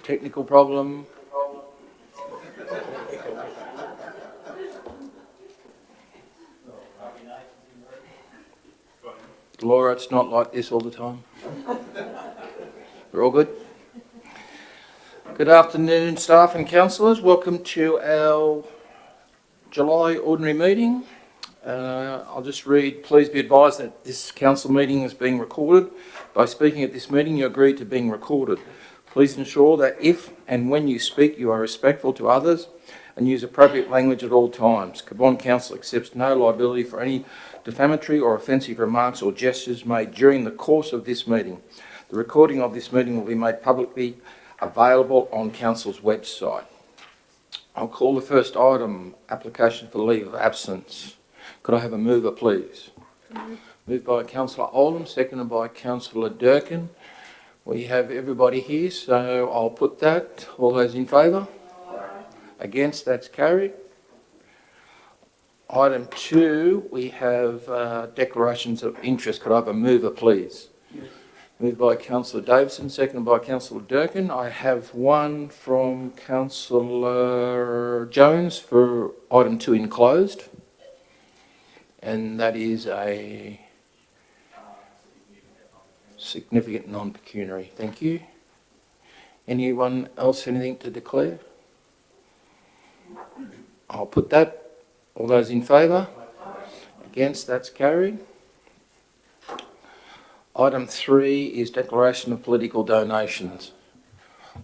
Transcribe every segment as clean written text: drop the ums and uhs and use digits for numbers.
Technical problem. Laura, it's not like this all the time. We're all good? Good afternoon, staff and councillors. Welcome to our July ordinary meeting. I'll just read, please be advised that this council meeting is being recorded. By speaking at this meeting, you agree to being recorded. Please ensure that if and when you speak, you are respectful to others and use appropriate language at all times. Cabonne Council accepts no liability for any defamatory or offensive remarks or gestures made during the course of this meeting. The recording of this meeting will be made publicly available on Council's website. I'll call the first item, application for leave of absence. Could I have a mover, please? Moved by Councillor Oldham, seconded by Councillor Durkin. We have everybody here, so I'll put that. All those in favour? Against, that's carried. Item 2, we have declarations of interest. Could I have a mover, please? Yes. Moved by Councillor Davison, seconded by Councillor Durkin. I have one from Councillor Jones for item 2 enclosed, and that is a significant non-pecuniary. Thank you. Anyone else, anything to declare? I'll put that. All those in favour? Against, that's carried. Item 3 is declaration of political donations.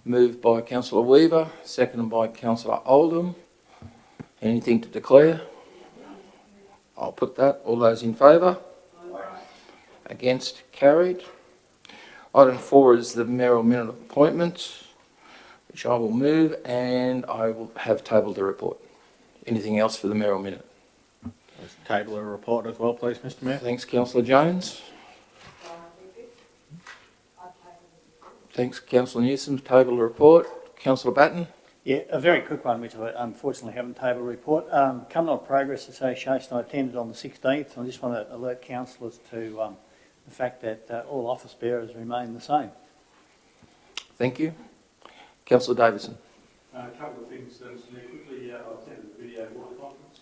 Moved by Councillor Weaver, seconded by Councillor Oldham. Anything to declare? I'll put that. All those in favour? Against, carried. Item 4 is the mayoral minute of appointments, which I will move, and I will have tabled the report. Anything else for the mayoral minute? Let's table a report as well, please, Mr. Mayor. Thanks, Councillor Jones. Thanks, Councillor Newsom. Table the report. Councillor Batten. Yeah, a very quick one, which I unfortunately haven't tabled a report. Cumbernauld Progress Association I attended on the 16th. I just want to alert councillors to the fact that all office bearers remain the same. Thank you. Councillor Davison. A couple of things, Mr. Mayor. Quickly, I attended the video water conference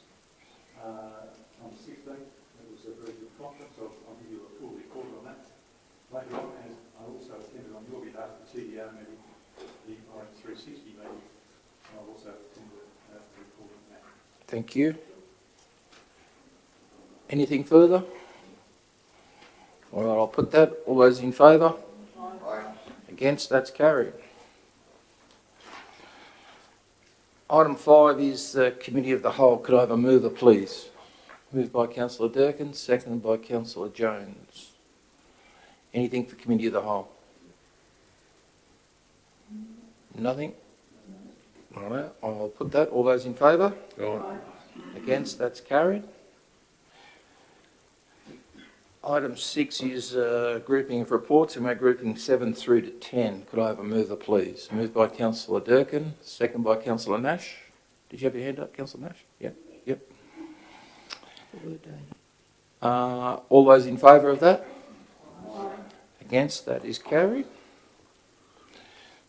on the 16th. It was a very good conference. I'll give you a full report on that later on. And I also attended on your behalf the TDO meeting, the Orange 360 meeting. And I've also attended a report on that. Thank you. Anything further? All right, I'll put that. All those in favour? Against, that's carried. Item 5 is the Committee of the Whole. Could I have a mover, please? Moved by Councillor Durkin, seconded by Councillor Jones. Anything for Committee of the Whole? Nothing? All right, I'll put that. All those in favour? Against, that's carried. Item 6 is grouping of reports, and we're grouping 7 through to 10. Could I have a mover, please? Moved by Councillor Durkin, second by Councillor Nash. Did you have your hand up, Councillor Nash? Yep. All those in favour of that? Against, that is carried.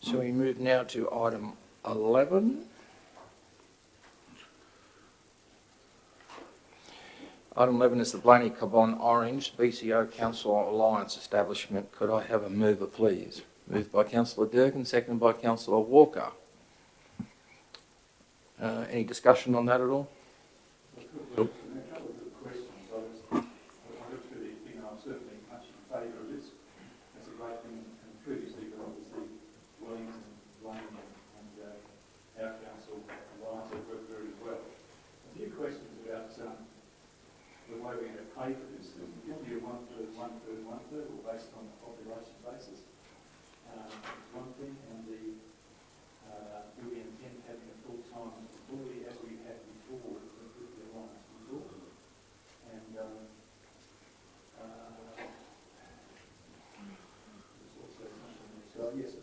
So we move now to item 11. Item 11 is the Blaney Cabonne Orange BCO Council Alliance Establishment. Could I have a mover, please? Moved by Councillor Durkin, seconded by Councillor Walker. Any discussion on that at all? Nope. A couple of good questions. I looked through the thing and I'm certainly much in favour of this. That's a great thing. And previously, there was the Wellington, Lane and our council alliance have worked very well. A few questions about the way we're going to pay for this. Will it be a one-third, or based on the population basis? One thing, and do we intend having a full-time employee as we had before with the alliance before? And there's also something there. So yes,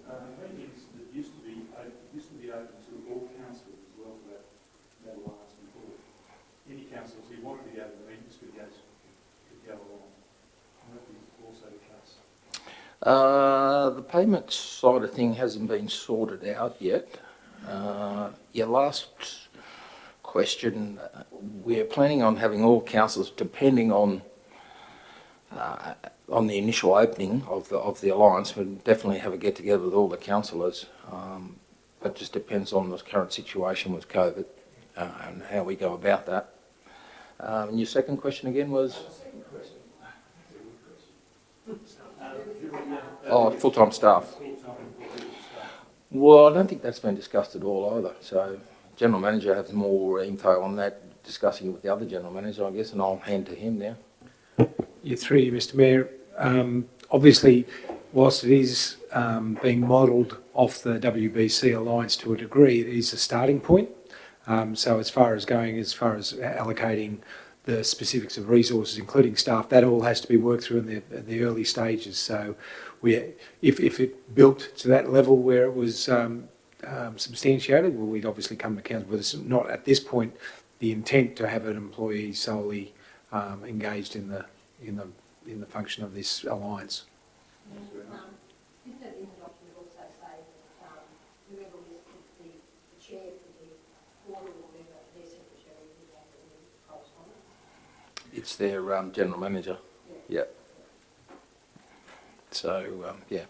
meetings that used to be open to all councillors as well for that alliance before. Any councillors who wanted to go to the meetings could go along. And that is also the case. The payment side of thing hasn't been sorted out yet. Your last question, we're planning on having all councillors, depending on the initial opening of the alliance. We'll definitely have a get together with all the councillors, but just depends on the current situation with COVID and how we go about that. And your second question again was? Oh, full-time staff. Well, I don't think that's been discussed at all either. So, General Manager has more info on that, discussing it with the other General Manager, I guess, and I'll hand to him now. Yeah, through you, Mr Mayor. Obviously, whilst it is being modelled off the WBC Alliance to a degree, it is a starting point. So as far as allocating the specifics of resources, including staff, that all has to be worked through in the early stages. So if it built to that level where it was substantiated, well, we'd obviously come to council, but it's not at this point the intent to have an employee solely engaged in the function of this alliance. Didn't it in the document also say that whoever was the chair for the board or whoever their secretary would have the correspondence? It's their General Manager. Yeah. So, yeah.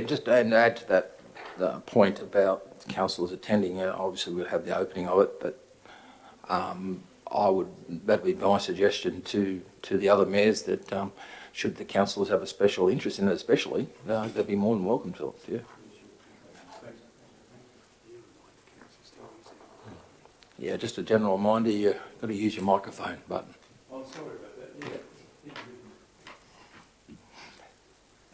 Just and add to that point about councillors attending, obviously we'll have the opening of it, but that'd be my suggestion to the other mayors that should the councillors have a special interest in it especially, they'd be more than welcome to it, yeah. Yeah, just a general reminder, you've got to use your microphone button. Oh, sorry about that. Yeah.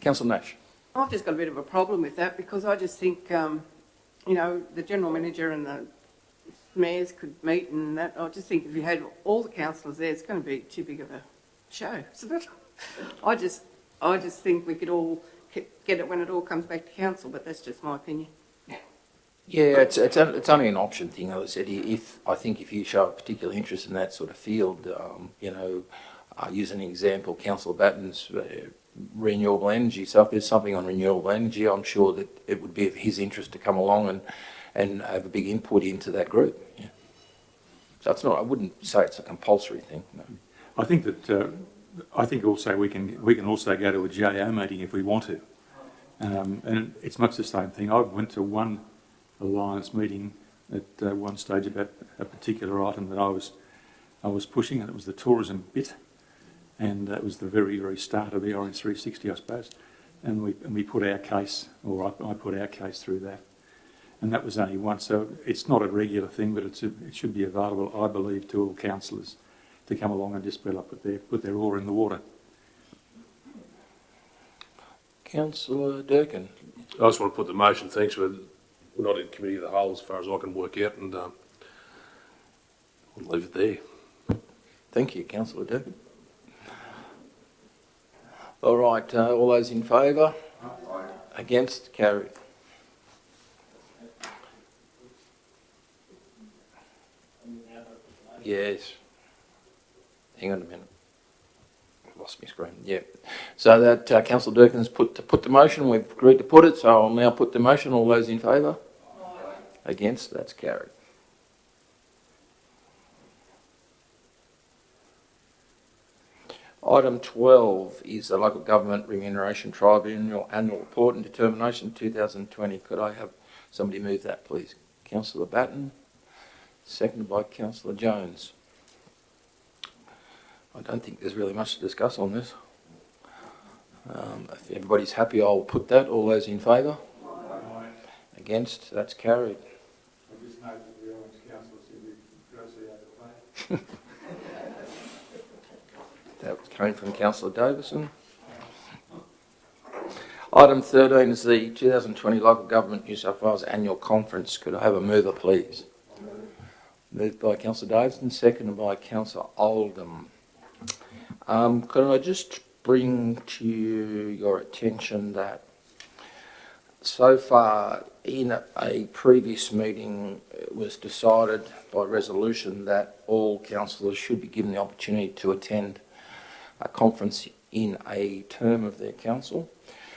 Councillor Nash. I've just got a bit of a problem with that because I just think, the General Manager and the mayors could meet and that. I just think if you had all the councillors there, it's going to be too big of a show. So I just think we could all get it when it all comes back to council, but that's just my opinion. Yeah, it's only an option thing. As I said, if you show a particular interest in that sort of field, use an example, Councillor Batten's renewable energy. So if there's something on renewable energy, I'm sure that it would be of his interest to come along and have a big input into that group. Yeah. So it's not. I wouldn't say it's a compulsory thing. No. I think that also we can also go to a JO meeting if we want to, and it's much the same thing. I went to one alliance meeting at one stage about a particular item that I was pushing, and it was the tourism bit, and it was the very, very start of the Orange 360, I suppose, and we put our case, or I put our case through that, and that was only once. So it's not a regular thing, but it should be available, I believe, to all councillors to come along and just put their oar in the water. Councillor Durkin. I just want to put the motion, thanks, we're not in committee of the whole as far as I can work out, and I'll leave it there. Thank you, Councillor Durkin. All right, all those in favour? Against? Carried. Yes. Hang on a minute. I've lost my screen. Yeah. So that Councillor Durkin's put the motion. We've agreed to put it, so I'll now put the motion. All those in favour? Against? That's carried. Item 12 is the Local Government Remuneration Tribunal Annual Report and Determination 2020. Could I have somebody move that, please? Councillor Batten, seconded by Councillor Jones. I don't think there's really much to discuss on this. If everybody's happy, I'll put that. All those in favour? Against? That's carried. I just noted that the Orange Council said we grossly overpaid. That was coming from Councillor Davison. Item 13 is the 2020 Local Government New South Wales Annual Conference. Could I have a mover, please? Moved by Councillor Davison, seconded by Councillor Oldham. Could I just bring to your attention that so far in a previous meeting it was decided by resolution that all councillors should be given the opportunity to attend a conference in a term of their council.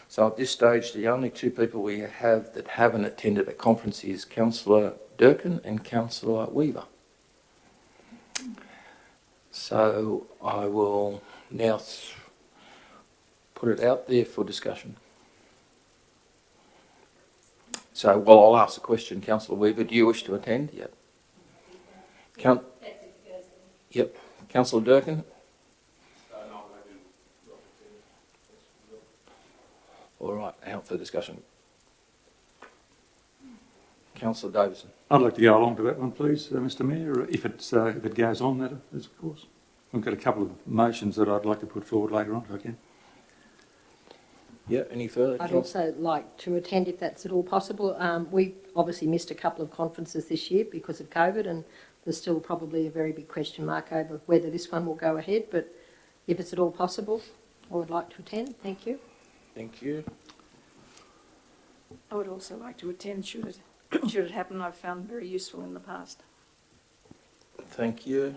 So at this stage, the only two people we have that haven't attended a conference is Councillor Durkin and Councillor Weaver. So I will now put it out there for discussion. So, well, I'll ask the question, Councillor Weaver, do you wish to attend? Yep. Yep. Councillor Durkin? All right, out for discussion. Councillor Davison. I'd like to go along to that one, please, Mr Mayor, if it goes on, that is, of course. I've got a couple of motions that I'd like to put forward later on, if I can. Yeah, any further? I'd also like to attend if that's at all possible. We obviously missed a couple of conferences this year because of COVID, and there's still probably a very big question mark over whether this one will go ahead, but if it's at all possible, I would like to attend. Thank you. Thank you. I would also like to attend should it happen. I've found very useful in the past. Thank you.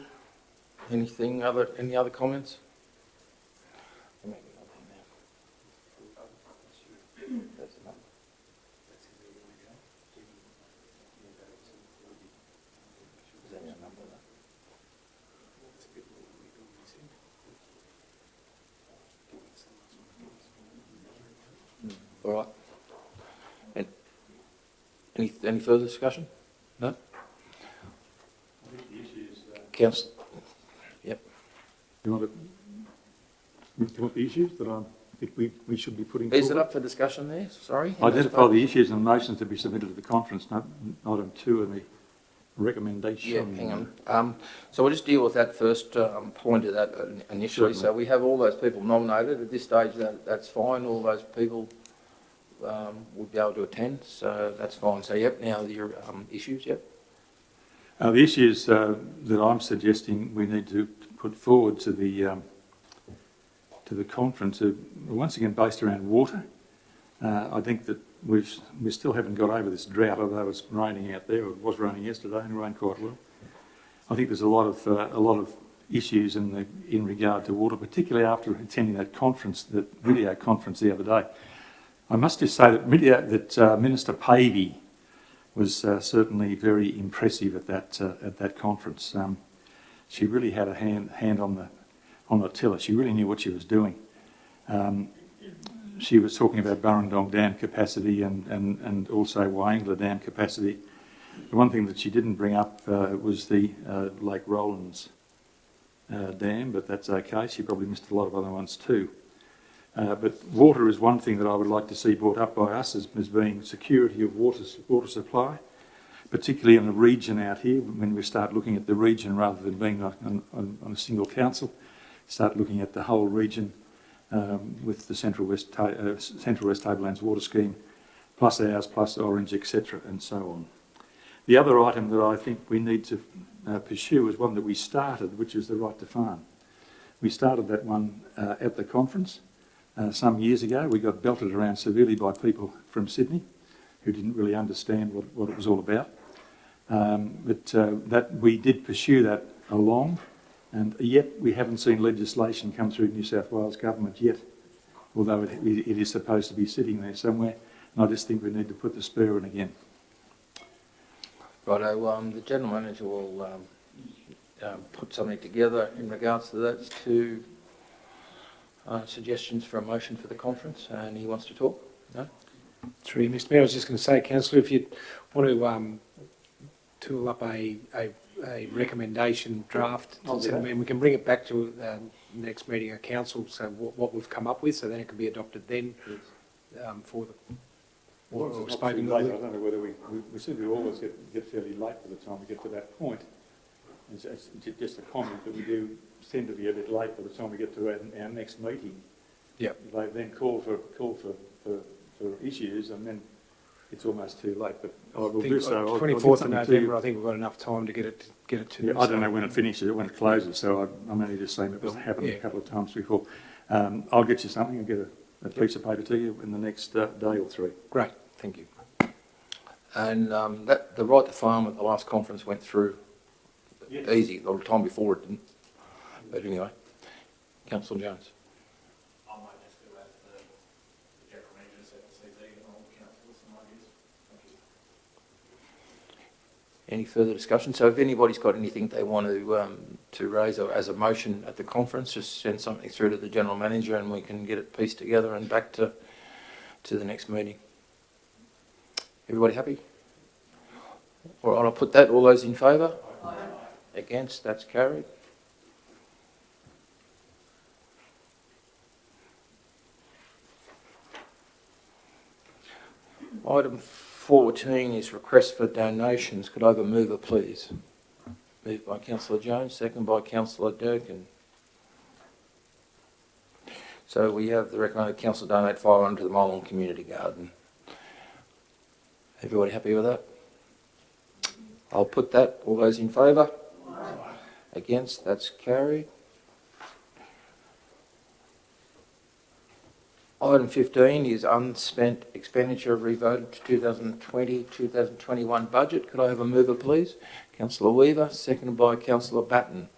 Any other comments? All right. And any further discussion? No? I think the issue is... Council. Yep. You want the issues that I think we should be putting Is it forward? up for discussion there? Sorry. Identify the issues and motions to be submitted to the conference, item 2 in the recommendation. Yeah, hang on. So we'll just deal with that first point of that initially. Certainly. So we have all those people nominated. At this stage, that's fine. All those people would be able to attend, so that's fine. So, yep, now your issues, yep. The issues that I'm suggesting we need to put forward to the conference are once again based around water. I think that we still haven't got over this drought, although it's raining out there. It was raining yesterday and it rained quite well. I think there's a lot of issues in regard to water, particularly after attending that conference, that video conference the other day. I must just say that Minister Pavey was certainly very impressive at that conference. She really had a hand on the tiller. She really knew what she was doing. She was talking about Burrendong Dam capacity and also Wyangla Dam capacity. The one thing that she didn't bring up was the Lake Rollins Dam, but that's okay. She probably missed a lot of other ones too. But water is one thing that I would like to see brought up by us as being security of water supply, particularly in the region out here. When we start looking at the region rather than being on a single council, start looking at the whole region with the Central West Tablelands Water Scheme, plus ours, plus Orange, etc., and so on. The other item that I think we need to pursue is one that we started, which is the right to farm. We started that one at the conference. Some years ago. We got belted around severely by people from Sydney who didn't really understand what it was all about. That we did pursue that along, and yet we haven't seen legislation come through New South Wales government yet, although it is supposed to be sitting there somewhere, and I just think we need to put the spur in again. Righto, the General Manager will put something together in regards to that. Two suggestions for a motion for the conference, and he wants to talk? No? Through you, Mr Mayor, I was just going to say, Councillor, if you want to tool up a recommendation draft, and we can bring it back to next meeting of council, so what we've come up with, so then it can be adopted then for the... Or spoken late. I don't know whether we seem to always get fairly late by the time we get to that point. It's just a comment that we do tend to be a bit late by the time we get to our next meeting. Yep. They then call for issues, and then it's almost too late. But I will do so. 24th of November, I think we've got enough time to get it to them. I don't know when it finishes, when it closes, so I'm only just saying it was happened a couple of times before. I'll get you something. I'll get a piece of paper to you in the next day or three. Great, thank you. And the right to farm at the last conference went through easy. The time before it didn't. But anyway, Councillor Jones. Any further discussion? So if anybody's got anything they want to raise as a motion at the conference, just send something through to the General Manager and we can get it pieced together and back to the next meeting. Everybody happy? All right, I'll put that. All those in favour? Against? That's carried. Item 14 is request for donations. Could I have a mover, please? Moved by Councillor Jones, second by Councillor Durkin. So we have the recommended council donate 500 to the Molan Community Garden. Everybody happy with that? I'll put that. All those in favour? Against? That's carried. Item 15 is unspent expenditure revoted to 2020-2021 budget. Could I have a mover, please? Councillor Weaver, seconded by Councillor Batten.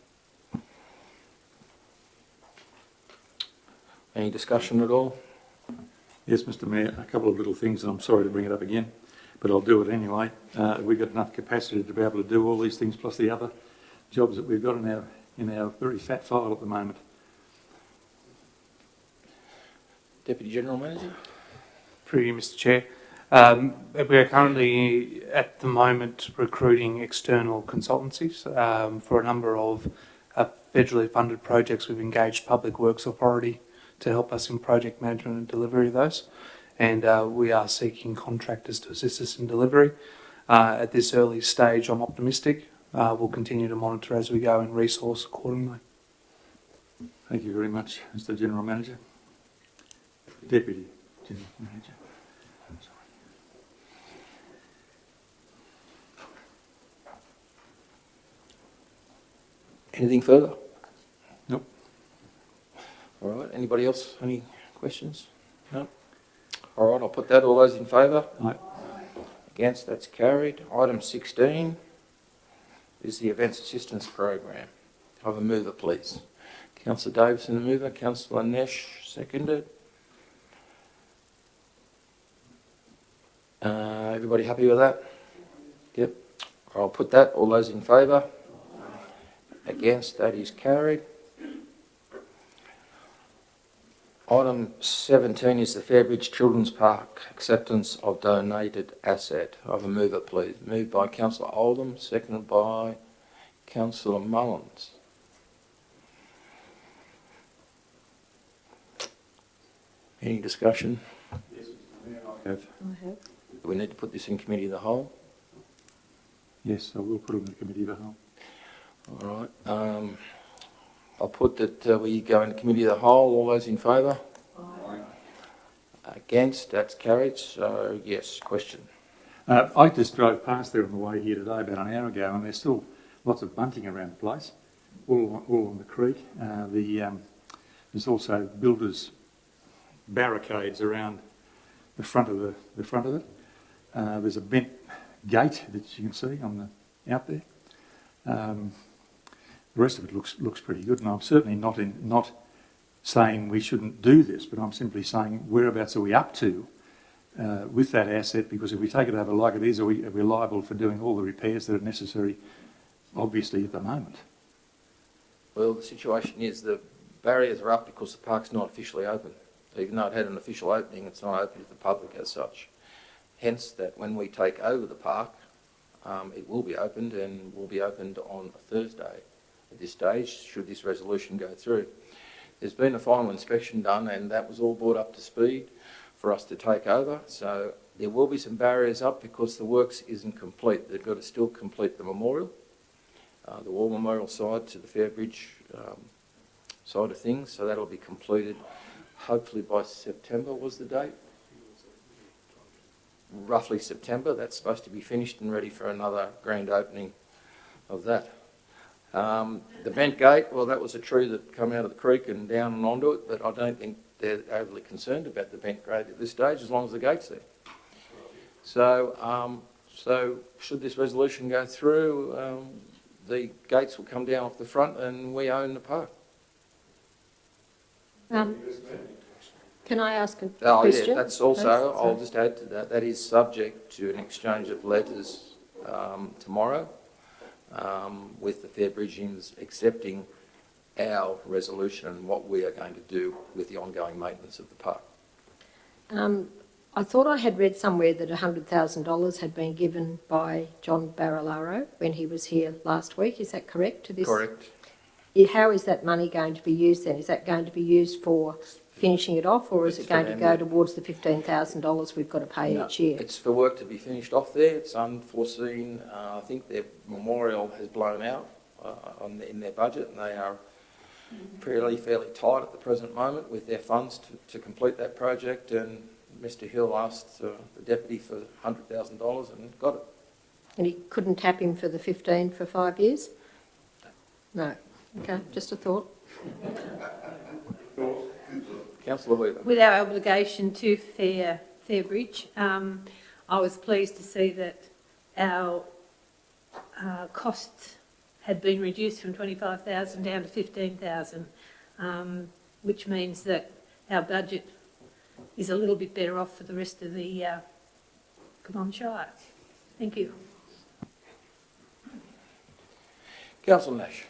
Any discussion at all? Yes, Mr Mayor, a couple of little things, and I'm sorry to bring it up again, but I'll do it anyway. We've got enough capacity to be able to do all these things, plus the other jobs that we've got in our very fat file at the moment. Deputy General Manager? Through you, Mr Chair. We are currently, at the moment, recruiting external consultancies for a number of federally funded projects. We've engaged Public Works Authority to help us in project management and delivery of those. And we are seeking contractors to assist us in delivery. At this early stage, I'm optimistic. We'll continue to monitor as we go and resource accordingly. Thank you very much, Mr General Manager. Deputy General Manager. Anything further? Nope. All right. Anybody else? Any questions? No? All right. I'll put that. All those in favour? Aye. Against? That's carried. Item 16 is the Events Assistance Program. I have a mover, please. Councillor Davison, the mover. Councillor Nesh, seconded. Everybody happy with that? Yep. I'll put that. All those in favour? Against? That is carried. Item 17 is the Fairbridge Children's Park acceptance of donated asset. I have a mover, please. Moved by Councillor Oldham, seconded by Councillor Mullins. Any discussion? Yes, Mr Mayor, I have. Do we need to put this in committee of the whole? Yes, I will put it in the committee of the whole. All right. I'll put that we go into committee of the whole. All those in favour? Against? That's carried. So, yes, question. I just drove past there on the way here today about an hour ago, and there's still lots of bunting around the place, all on the creek. There's also builders' barricades around the front of it. There's a bent gate that you can see out there. The rest of it looks pretty good, and I'm certainly not saying we shouldn't do this, but I'm simply saying whereabouts are we up to with that asset? Because if we take it over like it is, are we liable for doing all the repairs that are necessary, obviously, at the moment? Well, the situation is the barriers are up because the park's not officially open. Even though it had an official opening, it's not open to the public as such. Hence, that when we take over the park, it will be opened and will be opened on a Thursday. At this stage, should this resolution go through, there's been a final inspection done, and that was all brought up to speed for us to take over. So there will be some barriers up because the works isn't complete. They've got to still complete the memorial, the war memorial side to the Fairbridge side of things. So that'll be completed hopefully by September was the date. Roughly September. That's supposed to be finished and ready for another grand opening of that. The bent gate, well, that was a tree that come out of the creek and down and onto it, but I don't think they're overly concerned about the bent gate at this stage, as long as the gate's there. So, should this resolution go through, the gates will come down off the front and we own the park. Can I ask a Oh, question? yeah, that's also, please? I'll just add to that, that is subject to an exchange of letters tomorrow, with the Fairbridgians accepting our resolution and what we are going to do with the ongoing maintenance of the park. I thought I had read somewhere that $100,000 had been given by John Barilaro when he was here last week. Is that correct? To this? Correct. How is that money going to be used then? Is that going to be used for finishing it off, or is it going to go towards the $15,000 we've got to pay each year? It's for work to be finished off there. It's unforeseen. I think their memorial has blown out in their budget, and they are fairly tight at the present moment with their funds to complete that project. And Mr. Hill asked the deputy for $100,000 and got it. And he couldn't tap him for the 15 for 5 years? No. Okay, just a thought. Councillor Weaver. With our obligation to Fairbridge, I was pleased to see that our costs had been reduced from 25,000 down to 15,000, which means that our budget is a little bit better off for the rest of the Common Shire. Thank you. Councillor Nash.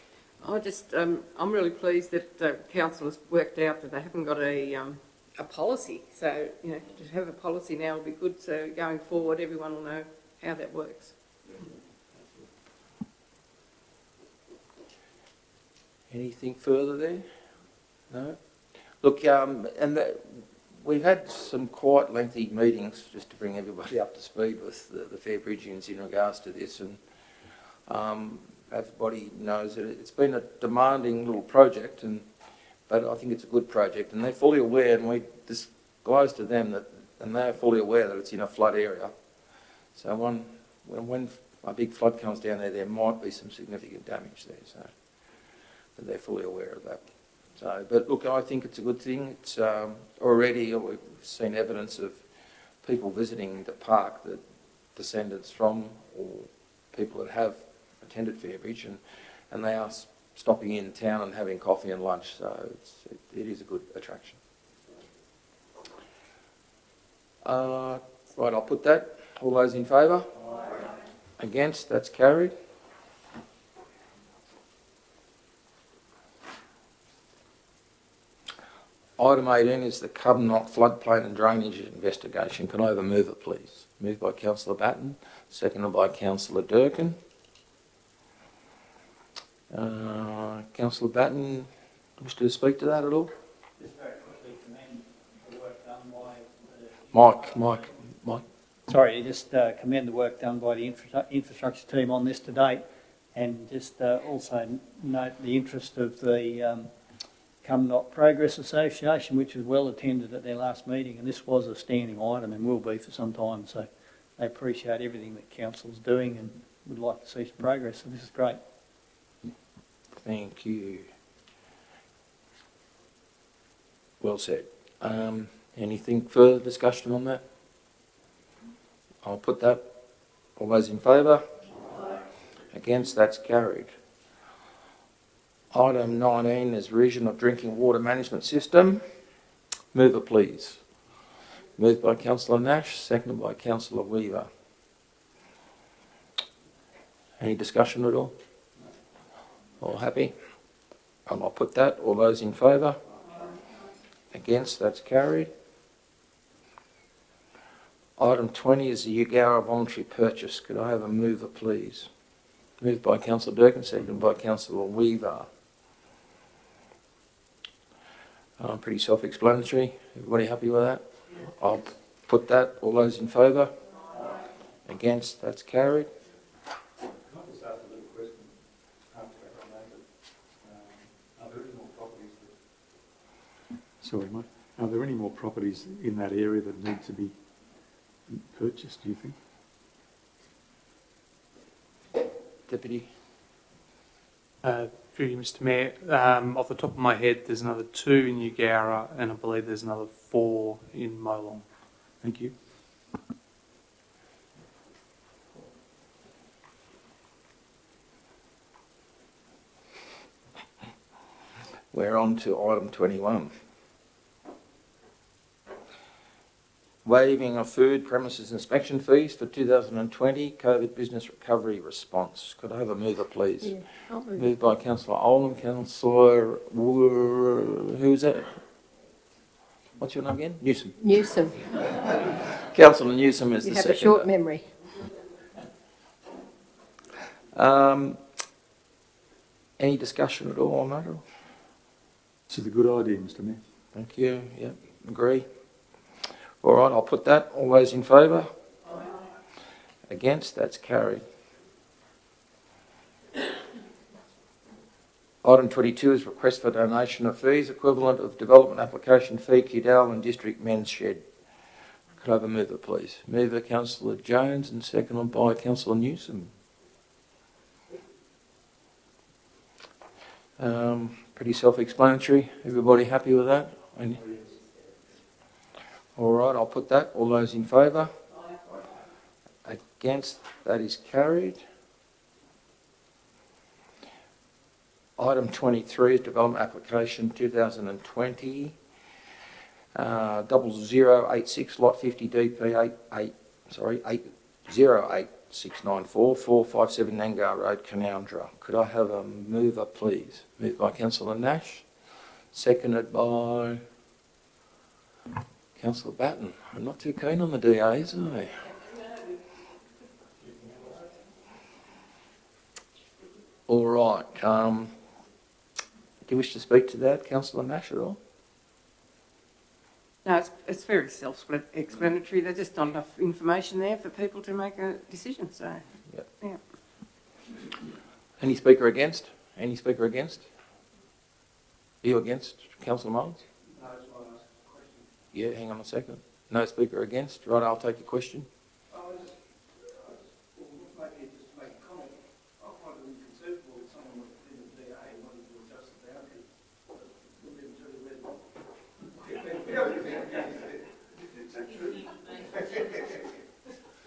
I'm really pleased that council has worked out that they haven't got a policy. So, you know, to have a policy now will be good. So going forward, everyone will know how that works. Anything further there? No? Look, we've had some quite lengthy meetings just to bring everybody up to speed with the Fairbridgians in regards to this, and everybody knows that it's been a demanding little project, but I think it's a good project, and they're fully aware, and we disclose to them that, and they're fully aware that it's in a flood area. So when a big flood comes down there might be some significant damage there. So, but they're fully aware of that. So, but look, I think it's a good thing. It's already we've seen evidence of people visiting the park that descendants from or people that have attended Fairbridge, and they are stopping in town and having coffee and lunch. So it is a good attraction. Right, I'll put that. All those in favour? Against? That's carried. Item 18 is the Cumnock floodplain and drainage investigation. Can I have a mover, please? Moved by Councillor Batten, seconded by Councillor Durkin. Councillor Batten, wish to speak to that at all? Just very quickly commend the work done by Mike. Sorry, just commend the work done by the infrastructure team on this to date, and just also note the interest of the Cumnock Progress Association, which was well attended at their last meeting, and this was a standing item and will be for some time. So they appreciate everything that council's doing and would like to see some progress. So this is great. Thank you. Well said. Anything further discussion on that? I'll put that. All those in favour? Against? That's carried. Item 19 is revision of drinking water management system. Mover, please. Moved by Councillor Nash, seconded by Councillor Weaver. Any discussion at all? All happy? And I'll put that. All those in favour? Against? That's carried. Item 20 is the Eugowra voluntary purchase. Could I have a mover, please? Moved by Councillor Durkin, seconded by Councillor Weaver. Pretty self-explanatory. Everybody happy with that? I'll put that. All those in favour? Against? That's carried. Can I just ask a little question after I make it? Are there any more properties Sorry, mate. Are there any more properties in that area that need to be purchased, do you think? Deputy. Through you, Mr. Mayor, off the top of my head, there's another 2 in Eugowra, and I believe there's another 4 in Molong. Thank you. We're on to item 21. waiving of food premises inspection fees for 2020 COVID business recovery response. Could I have a mover, please? Yeah, I'll move. Moved by Councillor Oldham, Councillor, who's that? What's your name again? Newsom. Newsom, Councillor Newsom is you the have second. a short memory. Any discussion at all on that? This is a good idea, Mr Mayor. Thank you. Yep, agree. All right, I'll put that. All those in favour? Against? That's carried. Item 22 is request for donation of fees equivalent of development application fee, Kidal and District Men's Shed. Could I have a mover, please? Mover, Councillor Jones, and seconded by Councillor Newsom. Pretty self-explanatory. Everybody happy with that? All right, I'll put that. All those in favour? Against? That is carried. Item 23 is development application 2020 0086 lot 50 DP 808694 457 Nangar Road, Canoundra. Could I have a mover, please? Moved by Councillor Nash, seconded by Councillor Batten. I'm not too keen on the DAs, are they? All right. Do you wish to speak to that, Councillor Nash, at all? No, it's very self-explanatory. There's just not enough information there for people to make a decision, so, Yep. yeah. Any speaker against? Any speaker against? Are you against, Councillor Mullins? No, that's why I asked the question. Yeah, hang on a second. No speaker against? Right, I'll take your question. Maybe just to make a comment, I find it inconceivable that someone within the DA wanted to adjust the boundary. It's actually,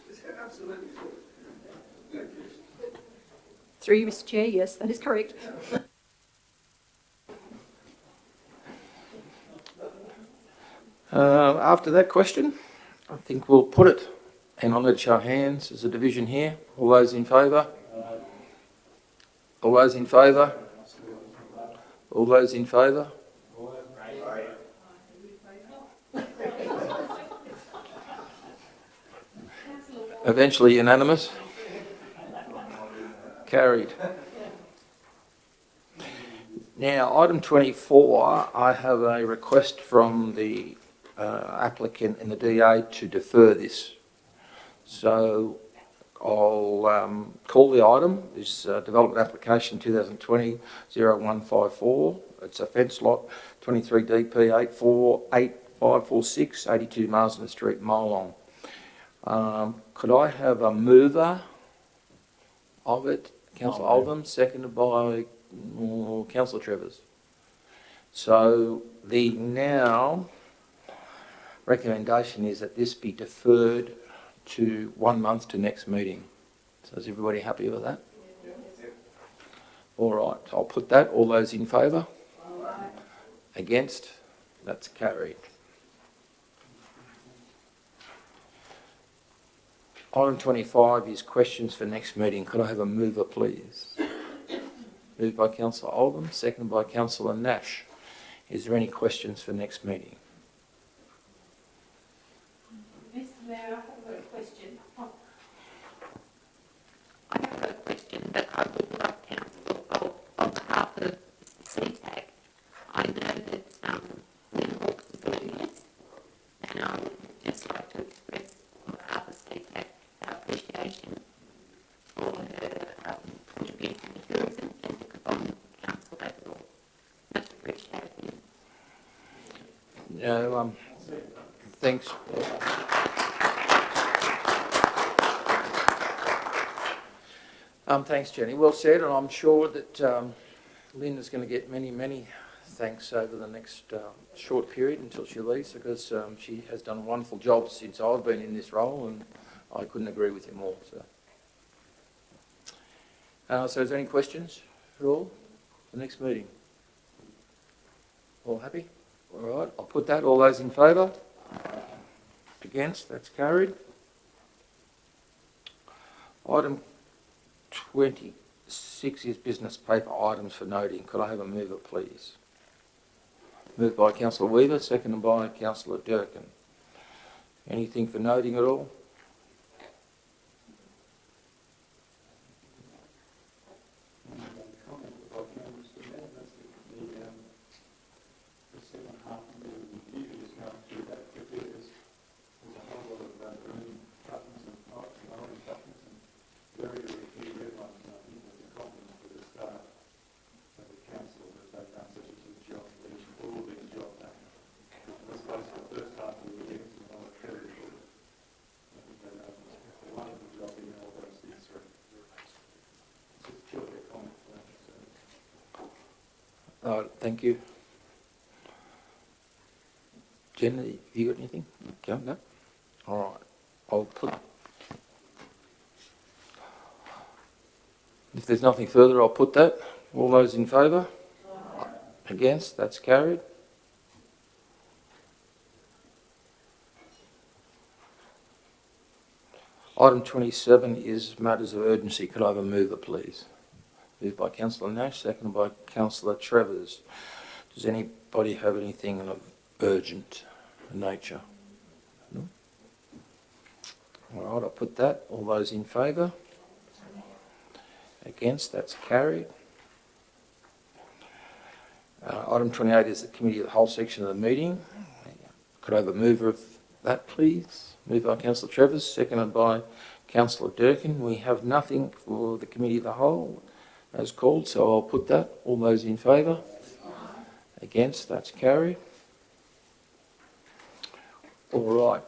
it's absolutely true. Through you, Mr Chair, yes, that is correct. After that question, I think we'll put it. And I'll let show of hands. There's a division here. All those in favour? All those in favour? All those in favour? Eventually unanimous. Carried. Now, item 24, I have a request from the applicant and the DA to defer this. So I'll call the item. This development application 2020-0154. It's a fence lot 23 DP 848546 82 Marsden Street, Molong. Could I have a mover of it? Councillor Oldham, seconded by Councillor Trevors. So the now recommendation is that this be deferred to 1 month to next meeting. So is everybody happy with that? Yep. All right, I'll put that. All those in favour? Against? That's carried. Item 25 is questions for next meeting. Could I have a mover, please? Moved by Councillor Oldham, seconded by Councillor Nash. Is there any questions for next meeting? Mr Mayor, I have a question. I have a question that I would like council on behalf of CTAC. I know that Lynn Hawkes is doing this, and I would just like to express on behalf of CTAC our appreciation for her contribution to tourism and to Cabong Council overall. Much appreciated. No, thanks. Thanks, Jenny. Well said, and I'm sure that Lynn is going to get many, many thanks over the next short period until she leaves, because she has done a wonderful job since I've been in this role, and I couldn't agree with you more. So is there any questions at all for the next meeting? All happy? All right, I'll put that. All those in favour? Against? That's carried. Item 26 is business paper items for noting. Could I have a mover, please? Moved by Councillor Weaver, seconded by Councillor Durkin. Anything for noting at all? Thank you. Jen, have you got anything? Go, no? All right. I'll put... If there's nothing further, I'll put that. All those in favour? Against? That's carried. Item 27 is matters of urgency. Could I have a mover, please? Moved by Councillor Nash, seconded by Councillor Travers. Does anybody have anything of urgent nature? No? All right, I'll put that. All those in favour? Against? That's carried. Item 28 is the Committee of the Whole section of the meeting. Could I have a mover of that, please? Moved by Councillor Travers, seconded by Councillor Durkin. We have nothing for the Committee of the Whole as called, so I'll put that. All those in favour? Against? That's carried. All right.